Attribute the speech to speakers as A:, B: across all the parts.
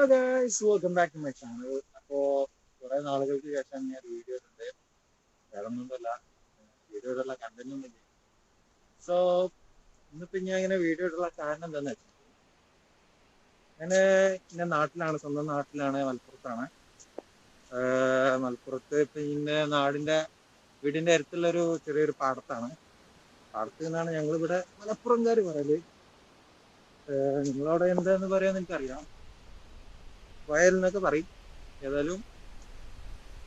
A: Hello guys, welcome back to my channel. അപ്പോൾ കുറേ നാളുകൾക്ക് ശേഷം ഞാൻ വീഡിയോ ഇടുന്നത്. വേറെ ഒന്നുമല്ല, വീഡിയോ ഇടുള്ള കണ്ടന്റ് ഒന്നുമില്ല. സോ ഇന്നിപ്പോൾ ഞാൻ ഇങ്ങനെ വീഡിയോ ഇടുള്ള കാരണം എന്താണെന്ന് വെച്ചാൽ, ഞാൻ നാട്ടിലാണ്, സ്വന്തം നാട്ടിലാണ്, മലപ്പുറത്താണ്. മലപ്പുറത്ത് പിന്നെ വീടിൻ്റെ അടുത്തുള്ളൊരു ചെറിയൊരു പാടത്താണ്. പാടത്ത് നിന്നാണ് ഞങ്ങളിവിടെ മലപ്പുറംകാർ പറയല്. നിങ്ങളവിടെ എന്താന്ന് പറയാന്ന് എനിക്കറിയാം, വയൽ എന്നൊക്കെ പറയും. ഏതായാലും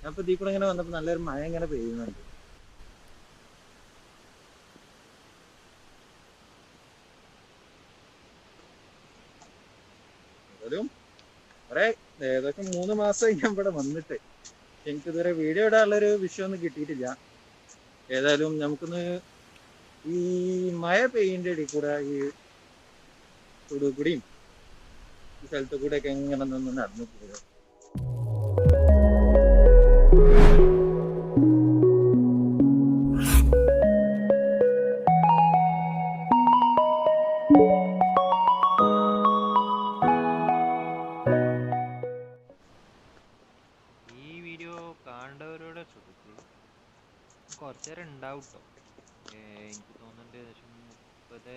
A: ഞാൻ ഇപ്പൊ ഇതിൽ കൂടെ ഇങ്ങനെ വന്നപ്പോ നല്ലൊരു മഴ ഇങ്ങനെ പെയ്യുന്നുണ്ട്. ഏതായാലും ഏകദേശം 3 മാസമായി ഞാൻ ഇവിടെ വന്നിട്ട്. എനിക്ക് ഇതുവരെ വീഡിയോ ഇടാനുള്ളൊരു വിഷയമൊന്നും കിട്ടിയിട്ടില്ല. ഏതായാലും നമുക്കൊന്ന് ഈ മഴ പെയ്യുന്ന ഇടയിൽ കൂടെ ഈ തൊടുകൂടിയും ഈ സ്ഥലത്ത് കൂടെ ഒക്കെ എങ്ങനെ നിന്ന് നടന്നു പോകുക.
B: ഈ വീഡിയോ കാണേണ്ടവരോടെ ശ്രദ്ധിച്ച് കുറച്ചു നേരം ഉണ്ടാവും കേട്ടോ. എനിക്ക് തോന്നുന്നുണ്ട് ഏകദേശം 30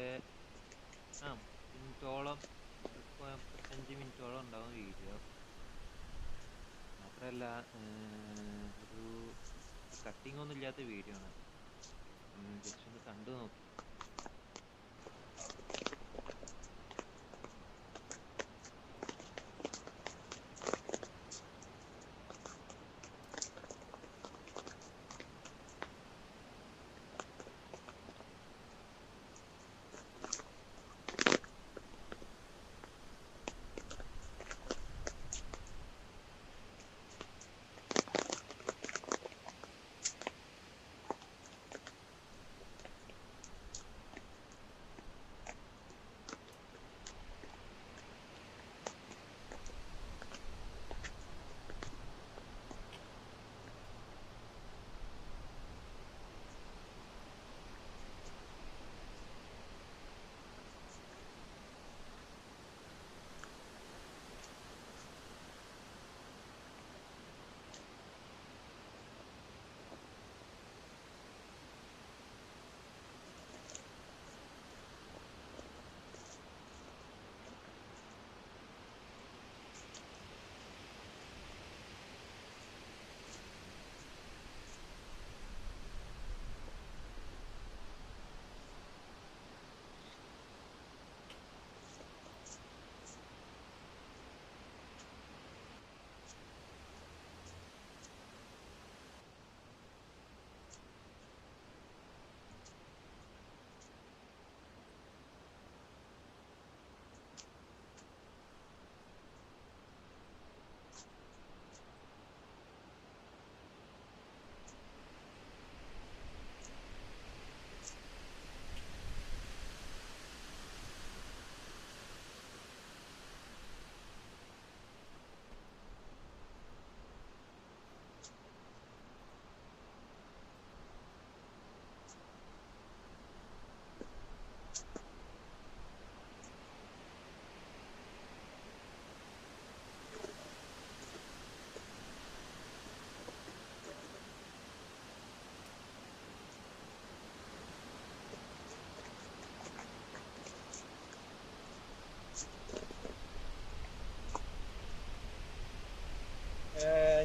B: മിനിറ്റോളം, 35 മിനിറ്റോളം ഉണ്ടാവും വീഡിയോ. മാത്രമല്ല, ഒരു കട്ടിങ് ഒന്നും ഇല്ലാത്ത വീഡിയോ ആണ്. ജസ്റ്റ് ഒന്ന് കണ്ടു നോക്കി.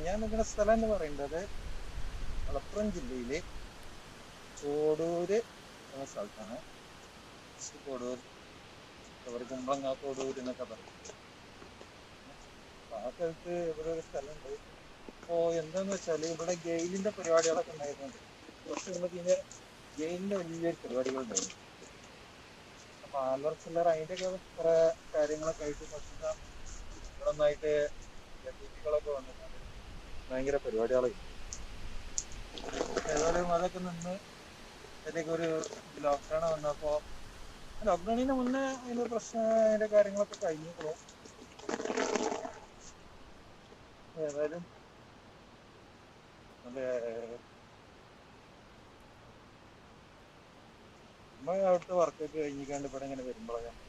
A: ഞാൻ നിൽക്കുന്ന സ്ഥലം എന്ന് പറയുന്നത് മലപ്പുറം ജില്ലയിലെ കോടൂര് എന്ന സ്ഥലത്താണ്. കോടൂർ, കുമ്പളങ്ങ കോടൂർ എന്നൊക്കെ പറയും. ആ സ്ഥലത്ത് ഇവിടെ ഒരു സ്ഥലമുണ്ട്. അപ്പോൾ എന്താന്ന് വെച്ചാൽ ഇവിടെ ഗെയിലിന്റെ പരിപാടികളൊക്കെ ഉണ്ടായിരുന്നുണ്ട്. കുറച്ച് മുമ്പ് ഇതിന്റെ ഗെയിലിന്റെ വലിയൊരു പരിപാടികളുണ്ടായിരുന്നു. അപ്പൊ ആൽവർ ചില്ലർ അതിൻ്റെയൊക്കെ കുറെ കാര്യങ്ങളൊക്കെ ആയിട്ട് കുറച്ച് ഇവിടെ ഒന്നായിട്ട് അതിഥികളൊക്കെ വന്നിട്ടുണ്ട്. ഭയങ്കര പരിപാടികളൊക്കെ. ഏതായാലും അതൊക്കെ നിന്ന് അതിലേക്ക് ഒരു ലോക്ക്ഡൗൺ വന്നപ്പോൾ, ലോക്ക്ഡൗണിന് മുന്നേ അതിന്റെ അതിന്റെ കാര്യങ്ങളൊക്കെ കഴിഞ്ഞിട്ടുള്ളൂ. ഏതായാലും നമ്മൾ അവിടുത്തെ വർക്കൊക്കെ കഴിഞ്ഞിക്കാണ്ട് ഇവിടെ ഇങ്ങനെ വരുമ്പോഴാണ്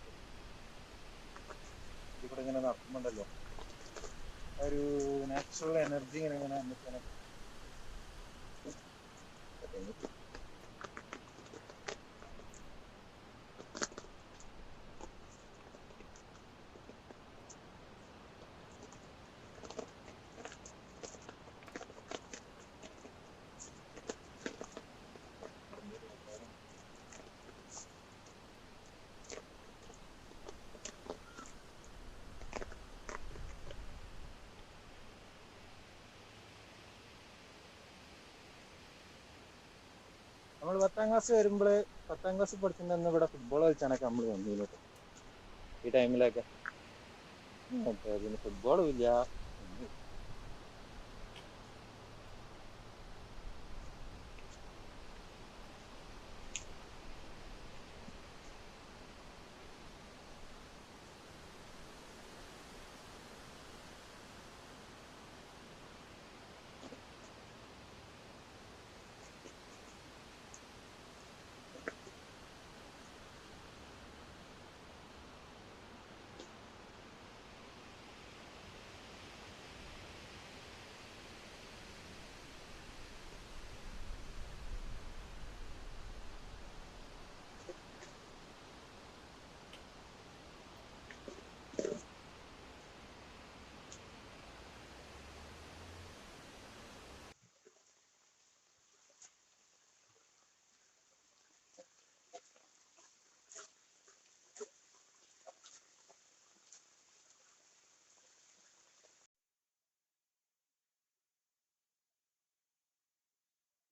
A: ഇവിടെ ഇങ്ങനെ നടക്കുന്നുണ്ടല്ലോ, ഒരു നാച്ചുറൽ എനർജി ഇങ്ങനെ ഇങ്ങനെ നമുക്ക് നമ്മൾ 10ാം ക്ലാസ് വരുമ്പോൾ 10ാം ക്ലാസ് പഠിച്ചിട്ടുണ്ടെന്ന് ഇവിടെ ഫുട്ബോൾ കളിച്ചാണൊക്കെ നമ്മൾ വന്നിരുന്നത് ഈ ടൈമിലൊക്കെ. പിന്നെ ഫുട്ബോളും ഇല്ല.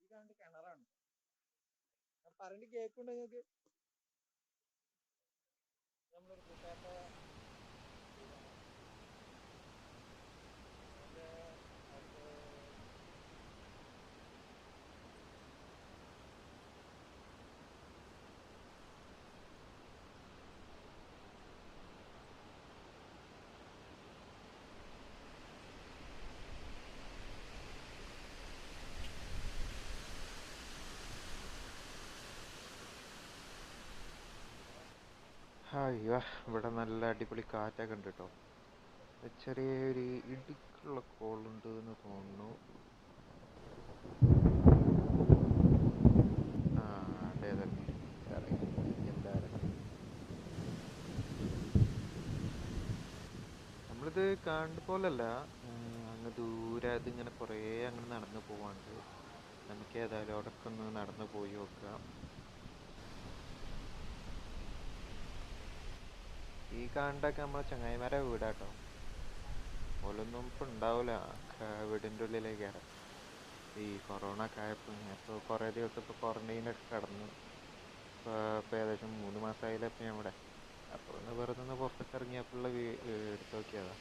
A: ഇതാണ്ട് കിണറാണ്. ഞാൻ പറഞ്ഞിട്ട് കേൾക്കുന്നുണ്ടോ നിങ്ങൾക്ക്? നമ്മളൊരു കൂട്ടുകാരന്റെ അവന്റെ അടുത്ത്
B: അയ്യോ, ഇവിടെ നല്ല അടിപൊളി കാറ്റൊക്കെ ഉണ്ട് കേട്ടോ. ചെറിയൊരു ഇടുക്കുള്ള കോളുണ്ട് എന്ന് തോന്നുന്നു. ആ, അതേതന്നെ അറിയാം എന്തായാലും. നമ്മളിത് കാണുന്ന പോലല്ല, അങ്ങ് ദൂരെ അതിങ്ങനെ കുറേ അങ്ങനെ നടന്നു പോവാണ്ട്. നമുക്ക് ഏതായാലും അവിടെയൊക്കെ ഒന്ന് നടന്നു പോയി നോക്കാം. ഈ കാണണ്ടൊക്കെ നമ്മളെ ചങ്ങായിമാരെ വീടാട്ടോ. ഓലൊന്നും ഇപ്പം ഉണ്ടാവില്ല, വീടിൻ്റെ ഉള്ളിലേക്ക് കയറാം. ഈ കൊറോണ ഒക്കെ ആയപ്പോൾ ഇപ്പോൾ കുറേ ദിവസം ഇപ്പോൾ ക്വാറന്റൈനൊക്കെ കടന്നു. ഇപ്പോൾ ഏകദേശം 3 മാസമായില്ലേ ഇപ്പം ഞാൻ ഇവിടെ. അപ്പോൾ ഒന്ന് വെറുതെ ഒന്ന് പുറത്തൊക്കെ ഇറങ്ങിയപ്പോൾ എടുത്ത് നോക്കിയതാ.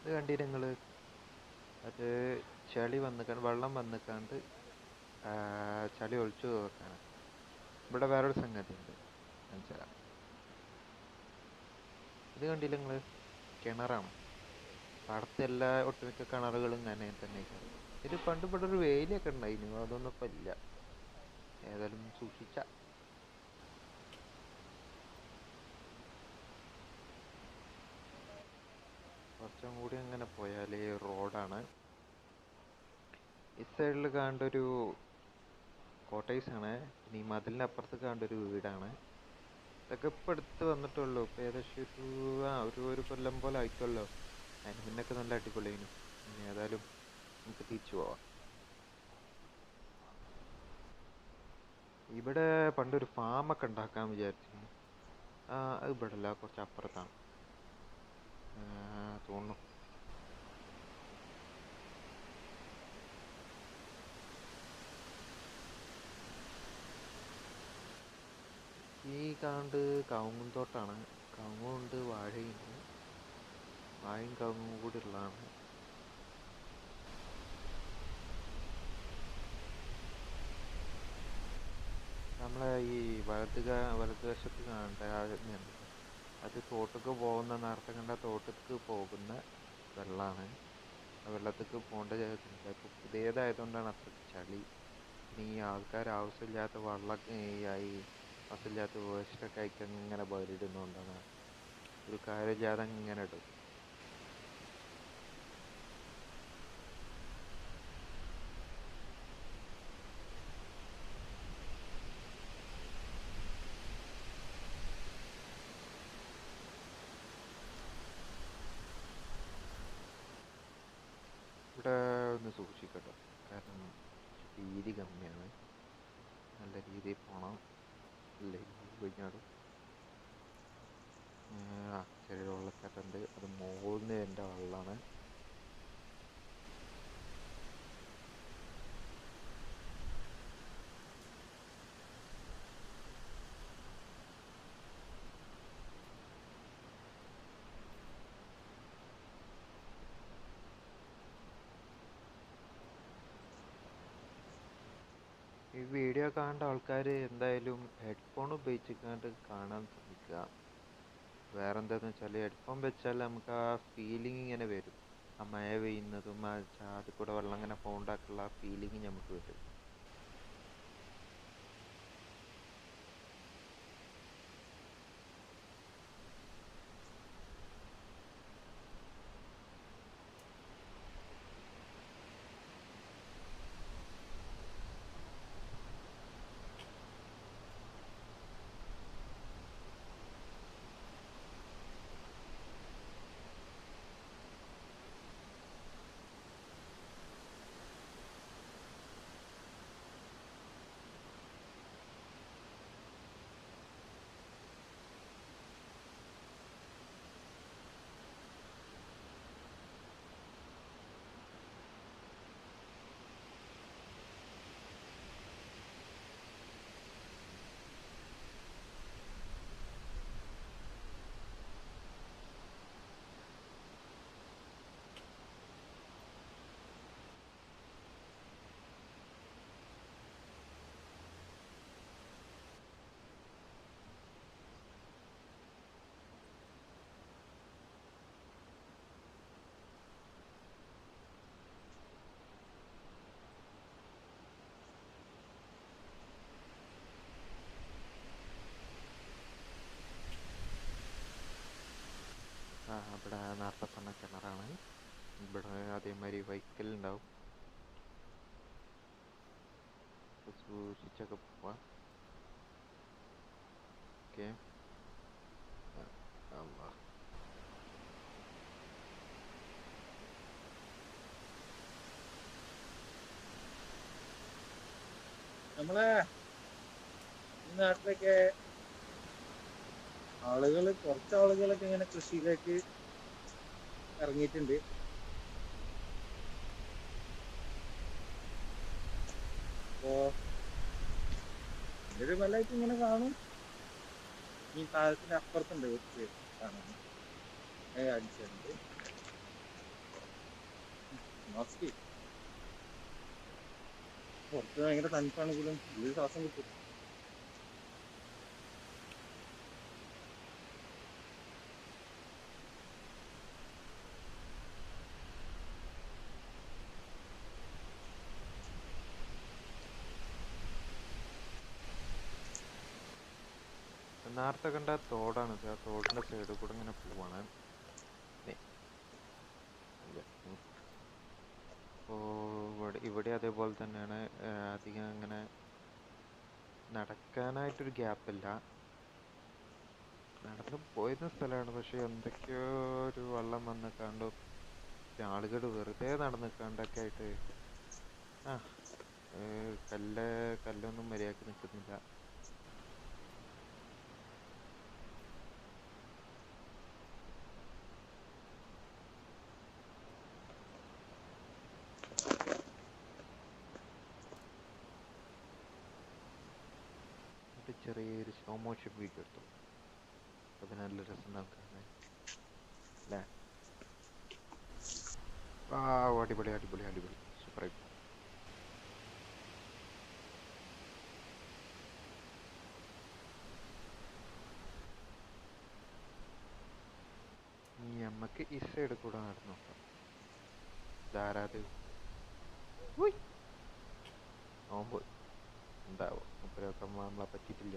B: ഇത് കണ്ടിട്ട് നിങ്ങൾ അത് ചളി വന്നിക്കാണ്ട് വെള്ളം വന്നിക്കാണ്ട് ചളി ഒഴിച്ചു വെക്കാനാണ്. ഇവിടെ വേറൊരു സംഗതി ഉണ്ട്, മനസ്സിലാ. ഇത് കണ്ടില്ല നിങ്ങൾ? കിണറാണ്. പാടത്തെ എല്ലാ ഒട്ടുമിക്ക കിണറുകളും ഇങ്ങനെ തന്നെ. ഇത് പണ്ട് ഇവിടെ ഒരു വേലിയൊക്കെ ഉണ്ടായിരുന്നു, അതൊന്നും ഇപ്പം ഇല്ല. ഏതായാലും സൂക്ഷിച്ച. കുറച്ചും കൂടി അങ്ങനെ പോയാൽ റോഡാണ്. ഈ സൈഡിൽ കാണണ്ടൊരു കോട്ടേഴ്സാണ്. പിന്നെ ഈ മതിലിൻ്റെ അപ്പുറത്ത് കാണണ്ടൊരു വീടാണ്. ഇതൊക്കെ ഇപ്പം എടുത്ത് വന്നിട്ടുള്ളൂ. ഇപ്പം ഏകദേശം ഒരു കൊല്ലം പോലെ ആയിട്ടുള്ളൂ. അതിന് മുന്നൊക്കെ നല്ല അടിപൊളിയായിരുന്നു. ഇനി ഏതായാലും നമുക്ക് തിരിച്ചു പോവാം. ഇവിടെ പണ്ടൊരു ഫാമൊക്കെ ഉണ്ടാക്കാൻ വിചാരിച്ചിരുന്നു. അത് ഇവിടെ അല്ല, കുറച്ച് അപ്പുറത്താണ് തോന്നുന്നു. ഈ കാണുന്നത് കവുങ്ങുംതോട്ടാണ്. കവുങ്ങുണ്ട്, വാഴയുണ്ട്. വാഴയും കവുങ്ങും കൂടി ഉള്ളതാണ്. നമ്മളെ ഈ വലതുവശത്ത് കാണേണ്ട അതുണ്ടല്ലോ, അത് തോട്ടിലേക്ക് പോകുന്ന, നേരത്തെ കണ്ട തോട്ടിലേക്ക് പോകുന്ന വെള്ളമാണ്. ആ വെള്ളത്തേക്ക് പോകേണ്ട ഇതുണ്ട്. ഇപ്പോൾ പുതിയതായതുകൊണ്ടാണ് അത്രയ്ക്ക് ചളി. പിന്നെ ഈ ആൾക്കാർ ആവശ്യമില്ലാത്ത വെള്ളമൊക്കെ ഈ ആവശ്യമില്ലാത്ത വേസ്റ്റൊക്കെ ആയിട്ട് ഇങ്ങനെ ബലിയിടുന്നതുകൊണ്ടാണ്. ഒരു കാര്യമില്ലാതെ ഇങ്ങനെ ഇടും. ഇവിടെ ഒന്ന് സൂക്ഷിക്കട്ടോ, കാരണം വീതി കമ്മിയാണ്. നല്ല രീതിയിൽ പോകണം, അല്ലെങ്കിൽ കഴിഞ്ഞാടും. ചെറിയ വെള്ളച്ചാട്ടമുണ്ട്, അത് മുകളിൽ നിന്ന് എൻ്റെ വെള്ളമാണ്. ഈ വീഡിയോ കാണേണ്ട ആൾക്കാർ എന്തായാലും ഹെഡ്ഫോൺ ഉപയോഗിച്ചിട്ട് കാണാൻ ശ്രമിക്കുക. വേറെ എന്താണെന്ന് വെച്ചാൽ ഹെഡ്ഫോൺ വെച്ചാൽ നമുക്ക് ആ ഫീലിംഗ് ഇങ്ങനെ വരും. ആ മഴ പെയ്യുന്നതും ആ ചാതി കൂടെ വെള്ളം ഇങ്ങനെ പോണ്ടാക്കുള്ള ആ ഫീലിംഗ് നമുക്ക് വരും. ഇവിടെ നേരത്തെ പറഞ്ഞ കിണറാണ്. ഇവിടെ അതേമാതിരി വൈക്കലുണ്ടാവും, സൂക്ഷിച്ചൊക്കെ പോവാം. ഓക്കെ.
A: നമ്മളെ ഈ നാട്ടിലൊക്കെ കുറച്ച് ആളുകളൊക്കെ ഇങ്ങനെ കൃഷിയിലേക്ക് ഇറങ്ങിയിട്ടുണ്ട്. അപ്പോ ഒരു കൊല്ലായിട്ട് ഇങ്ങനെ കാണും. ഈ പാലത്തിന്റെ അപ്പുറത്തുണ്ട് കുറച്ച് കാണാൻ അടിച്ചിട്ടുണ്ട്. മാസ്ക് പുറത്ത് ഭയങ്കര തണുപ്പാണെങ്കിലും ഉള്ളിൽ ശ്വാസം കിട്ടും.
B: നേരത്തെ കണ്ട തോടാണിത്. ആ തോടിൻ്റെ സൈഡിൽ കൂടെ ഇങ്ങനെ പോവാണ്. അപ്പോൾ ഇവിടെ അതേപോലെ തന്നെയാണ്. അധികം അങ്ങനെ നടക്കാനായിട്ടൊരു ഗ്യാപ്പില്ല. നടന്ന് പോയിരുന്ന സ്ഥലമാണ്, പക്ഷെ എന്തൊക്കെയോ ഒരു വെള്ളം വന്ന് കണ്ടു ആളുകൾ വെറുതെ നടന്നിക്കാണ്ടൊക്കെ ആയിട്ട് കല്ലൊന്നും മര്യാദക്ക് നിൽക്കുന്നില്ല. ചെറിയൊരു സ്ലോ മോഷൻ വീഡിയോ എടുത്തു. അത് നല്ല രസം കാണാൻ അല്ലേ? അടിപൊളി അടിപൊളി അടിപൊളി, സൂപ്പറായി. നമുക്ക് ഈ സൈഡ് കൂടെ നടന്നു നോക്കാം. ധാരാത് നോമ്പ് ഉണ്ടാവും. മുപ്പരൊക്കെ നമ്മളെ പറ്റിയിട്ടില്ല.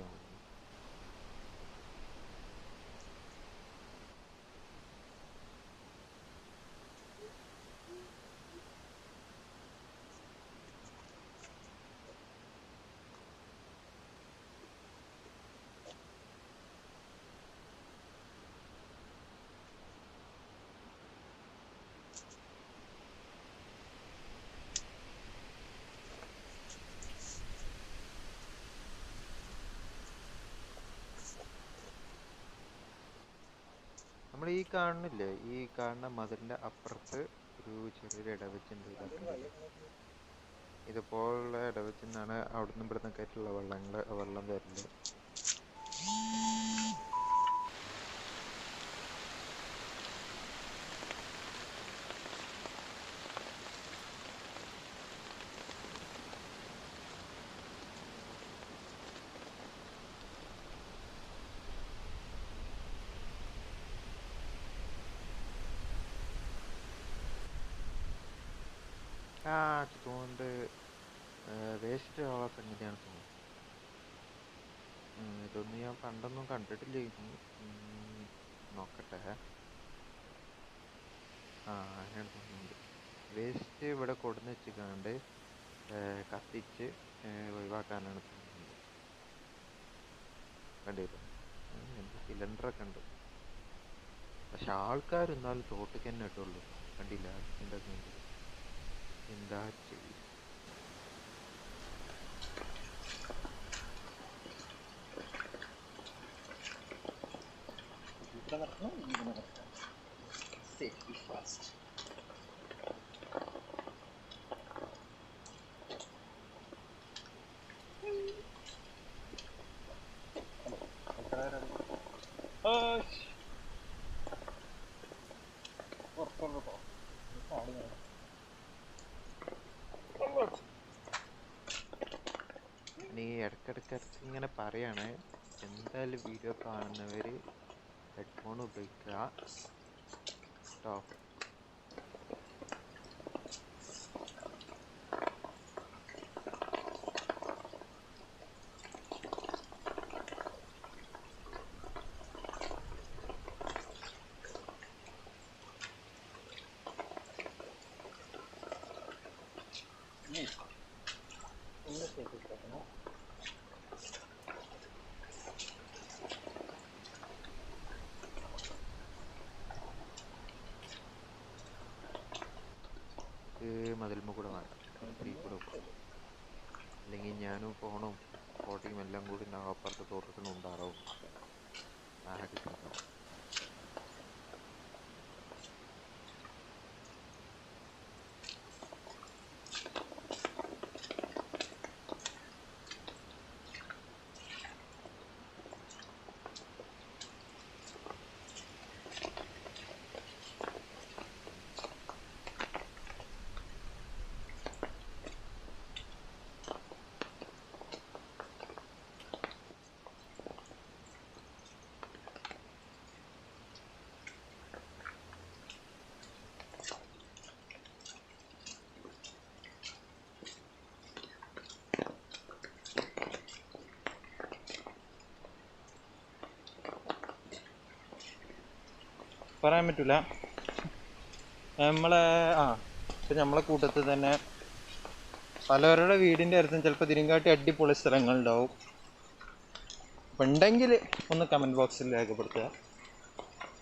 B: നമ്മൾ ഈ കാണുന്നില്ലേ, ഈ കാണുന്ന മതിലിൻ്റെ അപ്പുറത്ത് ഒരു ചെറിയൊരു ഇടവെച്ചുണ്ട്. ഇതുപോലുള്ള ഇടവെച്ചെന്നാണ് അവിടുന്ന് ഇവിടുന്ന് ആയിട്ടുള്ള വെള്ളം വരല്. തോന്നുന്നുണ്ട് വേസ്റ്റ് ഉള്ള സംഗതിയാണ് തോന്നുന്നു. ഇതൊന്നും ഞാൻ പണ്ടൊന്നും കണ്ടിട്ടില്ലായിരുന്നു. നോക്കട്ടെ. അങ്ങനെയാണ് തോന്നുന്നുണ്ട്. വേസ്റ്റ് ഇവിടെ കൊടുന്ന് വെച്ചിക്കാണ്ട് കത്തിച്ച് ഒഴിവാക്കാനാണ് തോന്നുന്നത്. കണ്ടില്ലേ, എന്ത് സിലിണ്ടറൊക്കെ ഉണ്ട്. പക്ഷെ ആൾക്കാർ എന്നാലും തോട്ടേക്ക് തന്നെ ഇട്ടുള്ളൂ. കണ്ടില്ല എന്താ ചെയ്യും.
A: Safety first.
B: നീ ഇടയ്ക്കിടയ്ക്ക് ഇങ്ങനെ പറയാണ്, എന്തായാലും വീഡിയോ കാണുന്നവർ ഹെഡ്ഫോൺ ഉപയോഗിക്കുക കേട്ടോ. മതിൽമ കൂടെ വേണ്ട, തീ കൂടെ പോകും. അല്ലെങ്കിൽ ഞാനും ഫോണും ഫോട്ടോയും എല്ലാം കൂടി അപ്പുറത്ത് തോട്ടത്തിനുണ്ടാവും. ആകെ ചീത്താവും.
C: പറയാൻ പറ്റില്ല. നമ്മളെ ഇപ്പം നമ്മളെ കൂട്ടത്തിൽ തന്നെ പലവരുടെ വീടിൻ്റെ അടുത്തും ചിലപ്പോൾ ഇതിനെക്കാട്ടി അടിപൊളി സ്ഥലങ്ങളുണ്ടാവും. അപ്പം ഉണ്ടെങ്കിൽ ഒന്ന് കമൻറ്റ് ബോക്സിൽ രേഖപ്പെടുത്തുക.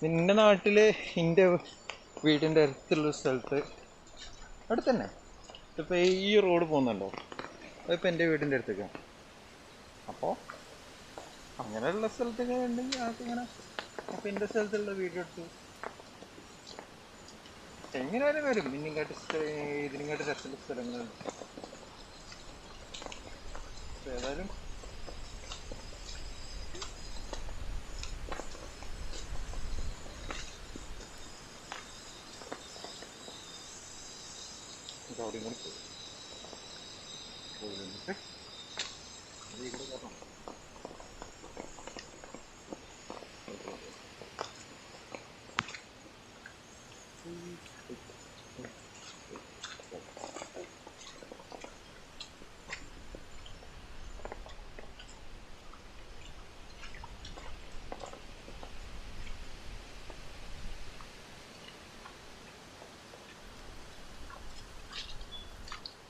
C: നിൻ്റെ നാട്ടിൽ എൻ്റെ വീടിൻ്റെ അടുത്തുള്ള സ്ഥലത്ത് അടുത്ത് തന്നെ ഇപ്പോൾ ഈ റോഡ് പോകുന്നുണ്ടോ, അതിപ്പോൾ എൻ്റെ വീടിൻ്റെ അടുത്തേക്കാണ്. അപ്പോൾ അങ്ങനെയുള്ള സ്ഥലത്തൊക്കെ ഉണ്ടെങ്കിൽ ആൾക്കിങ്ങനെ അപ്പോൾ എൻ്റെ സ്ഥലത്തുള്ള വീഡിയോ എടുത്തു എങ്ങനെയായാലും വരും. ഇതിനെക്കാട്ടി രസമുള്ള സ്ഥലങ്ങളുണ്ട്. ഏതായാലും അവിടെ ഇങ്ങനെ പോയിട്ട്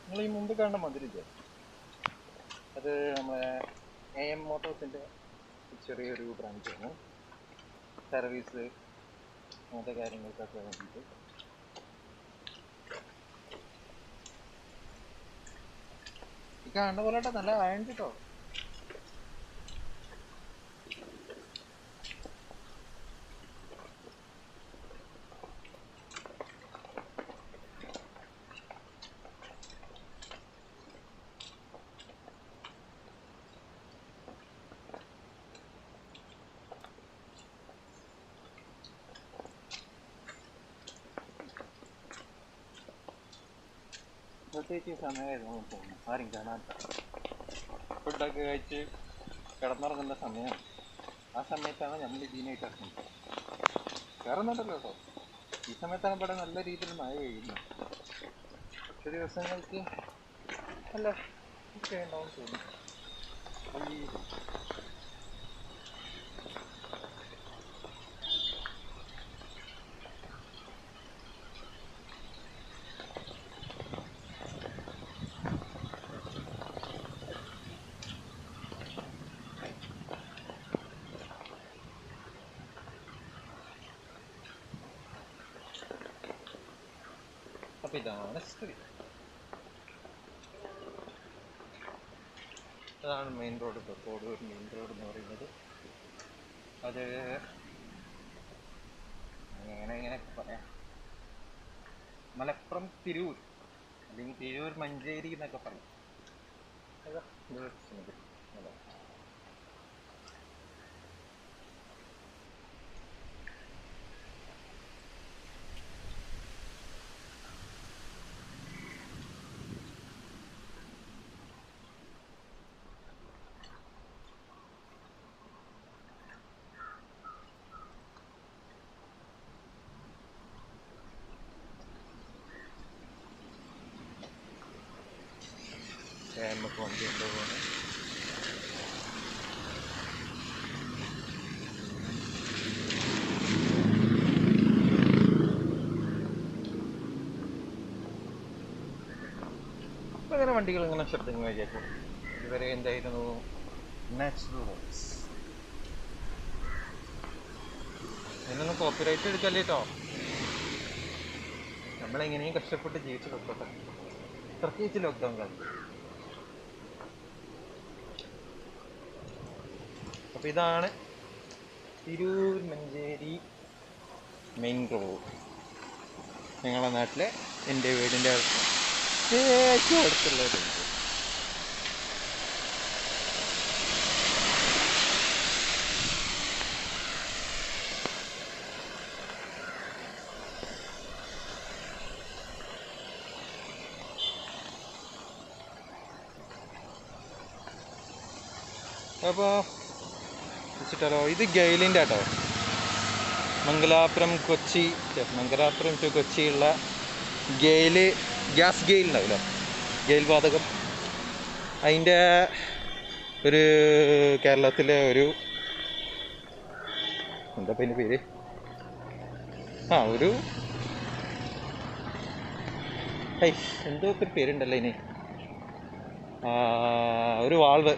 C: നിങ്ങൾ ഈ മുമ്പ് കാണുന്ന മതിലില്ലേ, അത് നമ്മളെ AM മോട്ടോഴ്സിൻ്റെ ചെറിയൊരു ബ്രാഞ്ചാണ്. സർവീസ് അങ്ങനത്തെ കാര്യങ്ങൾക്കൊക്കെ വേണ്ടിയിട്ട്. ഈ കാണുന്ന പോലെ നല്ല ആയണ്ട് കേട്ടോ. പ്രത്യേകിച്ച് സമയമായിരുന്നു തോന്നുന്നു, ആരും കാണാൻ. ഫുഡൊക്കെ കഴിച്ച് കിടന്നുറങ്ങുന്ന സമയമാണ്. ആ സമയത്താണ് നമ്മൾ ഇതിനായിട്ട് ഇറങ്ങുന്നത്. വേറെ ഒന്നുണ്ടല്ലോ കേട്ടോ, ഈ സമയത്താണ് ഇവിടെ നല്ല രീതിയിൽ മഴ പെയ്യുന്നത്. കുറച്ച് ദിവസങ്ങൾക്ക് നല്ല ഒക്കെ ഉണ്ടാവും തോന്നുന്നു. അപ്പം ഇതാണ് സ്ഥിതി. അതാണ് മെയിൻ റോഡ്. ഇപ്പോൾ കോടൂർ മെയിൻ റോഡ് എന്ന് പറയുന്നത്. അത് എങ്ങനെയൊക്കെ പറയാം, മലപ്പുറം തിരൂർ അല്ലെങ്കിൽ തിരൂർ മഞ്ചേരി എന്നൊക്കെ പറയും. അതാ അതെ. നമുക്ക് വണ്ടി കൊണ്ടുപോകണം. അപ്പം അങ്ങനെ വണ്ടികൾ ഇങ്ങനെ ശബ്ദങ്ങൾ കേൾക്കും. ഇതുവരെ എന്തായിരുന്നു നാച്ചുറൽ വോയിസ്. ഇതിനൊന്നും കോപ്പിറൈറ്റ് എടുക്കല്ലേ കേട്ടോ. നമ്മളെങ്ങനെയും കഷ്ടപ്പെട്ട് ജീവിച്ച് കൊടുക്കട്ടെ, പ്രത്യേകിച്ച് ലോക്ക്ഡൗൺ കാലത്ത്. അപ്പം ഇതാണ് തിരൂർ മഞ്ചേരി മെയിൻ റോഡ്. ഞങ്ങളുടെ നാട്ടിലെ എൻ്റെ വീടിൻ്റെ ഏറ്റവും അടുത്തുള്ള ഒരു റോഡ്. അപ്പോൾ വെച്ചിട്ടാലോ, ഇത് ഗെയിലിൻ്റെ കേട്ടോ. മംഗലാപുരം ടു കൊച്ചിയുള്ള ഗെയില്, ഗ്യാസ് ഗെയിൽ ഉണ്ടാവില്ല, ഗെയിൽ വാതകം. അതിൻ്റെ ഒരു കേരളത്തിലെ ഒരു എന്താ പിന്നെ പേര്, ഒരു എന്തോ ഒക്കെ ഒരു പേരുണ്ടല്ലോ ഇതിന്. ഒരു വാൾവ്,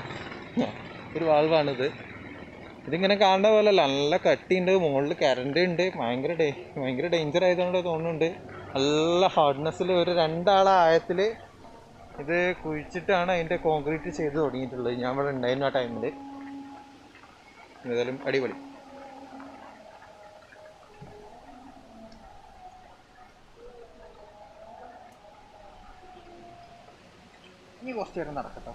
C: ഒരു വാൾവാണിത്. ഇതിങ്ങനെ കാണുന്ന പോലെയല്ല, നല്ല കട്ടിയുണ്ട്, മുകളിൽ കറണ്ട് ഉണ്ട്. ഭയങ്കര ഡേഞ്ചർ ആയതുകൊണ്ട് തോന്നുന്നുണ്ട്. നല്ല ഹാർഡ്നെസ്സിൽ ഒരു 2 ആളെ ആയത്തിൽ ഇത് കുഴിച്ചിട്ടാണ് അതിൻ്റെ കോൺക്രീറ്റ് ചെയ്ത് തുടങ്ങിയിട്ടുള്ളത്. ഞാൻ ഇവിടെ ഉണ്ടായിരുന്നു ആ ടൈമിൽ. ഏതായാലും അടിപൊളി. ഇനി കുറച്ച് നേരം നടക്കട്ടോ.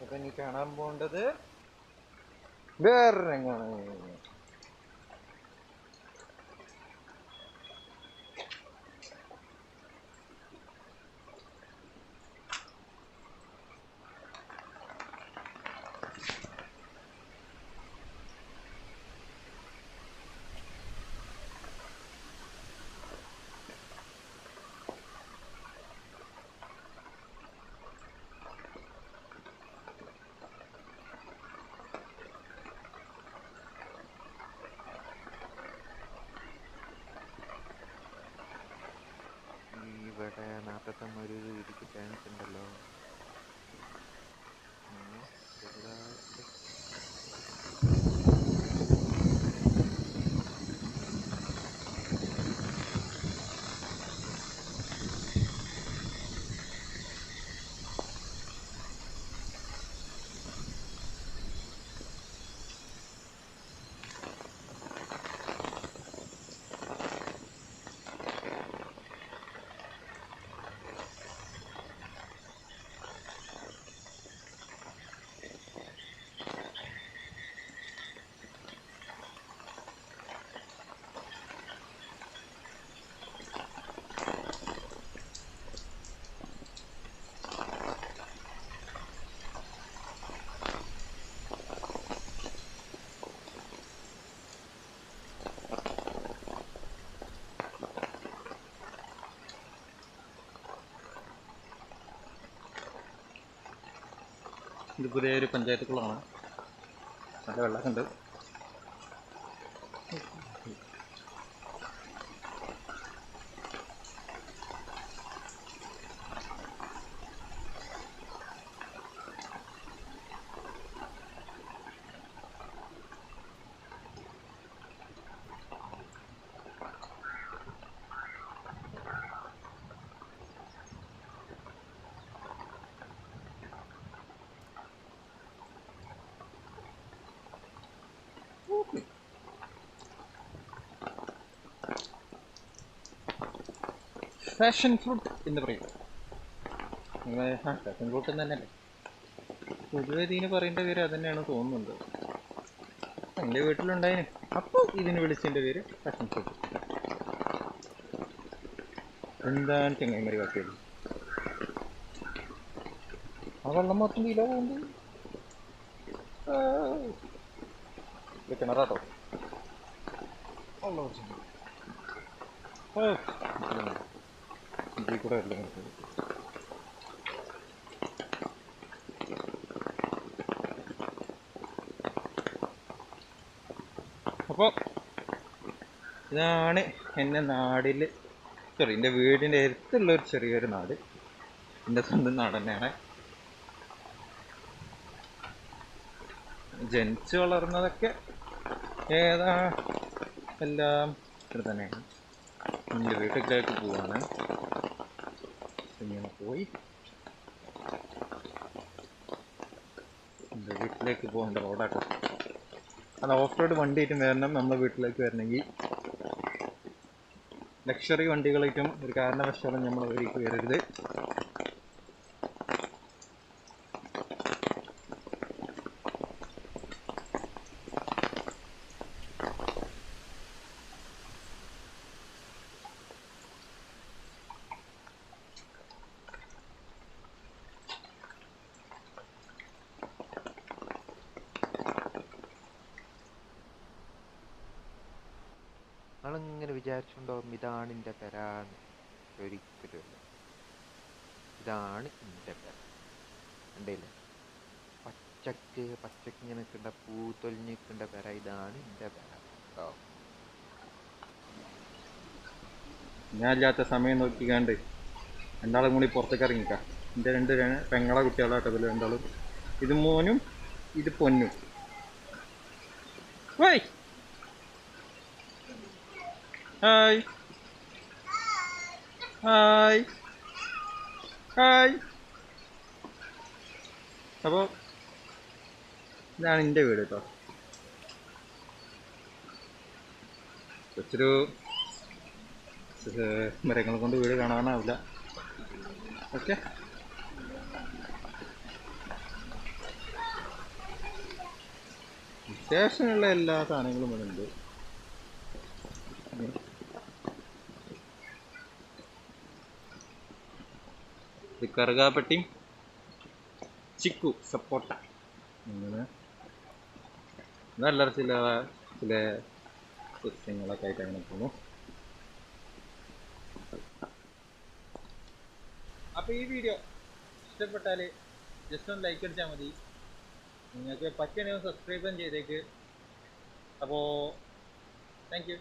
C: അപ്പം ഇനി കാണാൻ പോകേണ്ടത് വേറെ രംഗമാണ്.
B: ഇവിടെ നേരത്തെ ഒരു രീതിക്ക് ചാൻസ് ഉണ്ടല്ലോ. ചെറുതായിട്ട്
C: ഇത് പുതിയൊരു പഞ്ചായത്ത് കുളമാണ്. നല്ല വെള്ളമൊക്കെ ഉണ്ട്. ഫാഷൻ ഫ്രൂട്ട് എന്ന് പറയും. ഫാഷൻ ഫ്രൂട്ട് തന്നെയല്ലേ പൊതുവെ ഇതിന് പറയേണ്ട പേര് അത് തന്നെയാണ് തോന്നുന്നുണ്ട്. എൻ്റെ വീട്ടിലുണ്ടായിന്, അപ്പോൾ ഇതിന് വിളിച്ചതിൻ്റെ പേര് ഫാഷൻ ഫ്രൂട്ട്. എന്താണ് ചെങ്ങൈമാരി കാട്ടിയത്? ആ വെള്ളം മൊത്തം വീല പോകുന്നത് കിണറാട്ടോ. ഇതിൽ കൂടെ അല്ല. അപ്പോൾ ഇതാണ് എൻ്റെ നാടിൽ, എൻ്റെ വീടിൻ്റെ അടുത്തുള്ളൊരു ചെറിയൊരു നാട്. എൻ്റെ സ്വന്തം നാട് തന്നെയാണ്. ജനിച്ച് വളർന്നതൊക്കെ എല്ലാം ഇവിടെ തന്നെയാണ്. എൻ്റെ വീട്ടിലേക്ക് പോവാണ്. ഇങ്ങനെ പോയി എൻ്റെ വീട്ടിലേക്ക് പോകേണ്ട റോഡാട്ടോ. അത് ഓഫ് റോഡ് വണ്ടിയായിട്ടും വരണം നമ്മളെ വീട്ടിലേക്ക് വരണമെങ്കിൽ. ലക്ഷറി വണ്ടികളായിട്ടും ഒരു കാരണവശാലും നമ്മൾ വഴിക്ക് വരരുത്.
B: നിങ്ങളിങ്ങനെ വിചാരിച്ചുണ്ടാവും ഇതാണ് എൻ്റെ പെരാന്ന്. ഒരിക്കലും ഇതാണ് എൻ്റെ പെര. ഉണ്ടല്ലേ പച്ചക്ക് ഇങ്ങനെ നിൽക്കേണ്ട പൂത്തൊലിഞ്ഞ് നിൽക്കേണ്ട പെര, ഇതാണ് എൻ്റെ പെര കേട്ടോ.
C: ഞാൻ ഇല്ലാത്ത സമയം നോക്കിക്കാണ്ട് രണ്ടാളും കൂടി പുറത്തേക്ക് ഇറങ്ങിക്കാം. എൻ്റെ രണ്ട് പെങ്ങളെ കുട്ടികളാട്ടോ ഇതിൽ രണ്ടാളും. ഇത് മോനും ഇത് പൊന്നും. വൈ ഹായ് ഹായ് ഹായ്. അപ്പോൾ ഇതാണ് എൻ്റെ വീട് കേട്ടോ. കുറച്ചൊരു മരങ്ങൾ കൊണ്ട് വീട് കാണാനാവില്ല. ഓക്കെ, അത്യാവശ്യമുള്ള എല്ലാ സാധനങ്ങളും ഇവിടെ ഉണ്ട്. ഇത് കറുകാപ്പട്ടിയും ചിക്കു സപ്പോട്ട അങ്ങനെ നല്ല ചില സസ്യങ്ങളൊക്കെ ആയിട്ട് അങ്ങനെ പോകുന്നു. അപ്പോൾ ഈ വീഡിയോ ഇഷ്ടപ്പെട്ടാൽ ജസ്റ്റ് ഒന്ന് ലൈക്ക് അടിച്ചാൽ മതി. നിങ്ങൾക്ക് പറ്റുകയാണെങ്കിൽ സബ്സ്ക്രൈബും ചെയ്തേക്ക്. അപ്പോൾ താങ്ക് യു.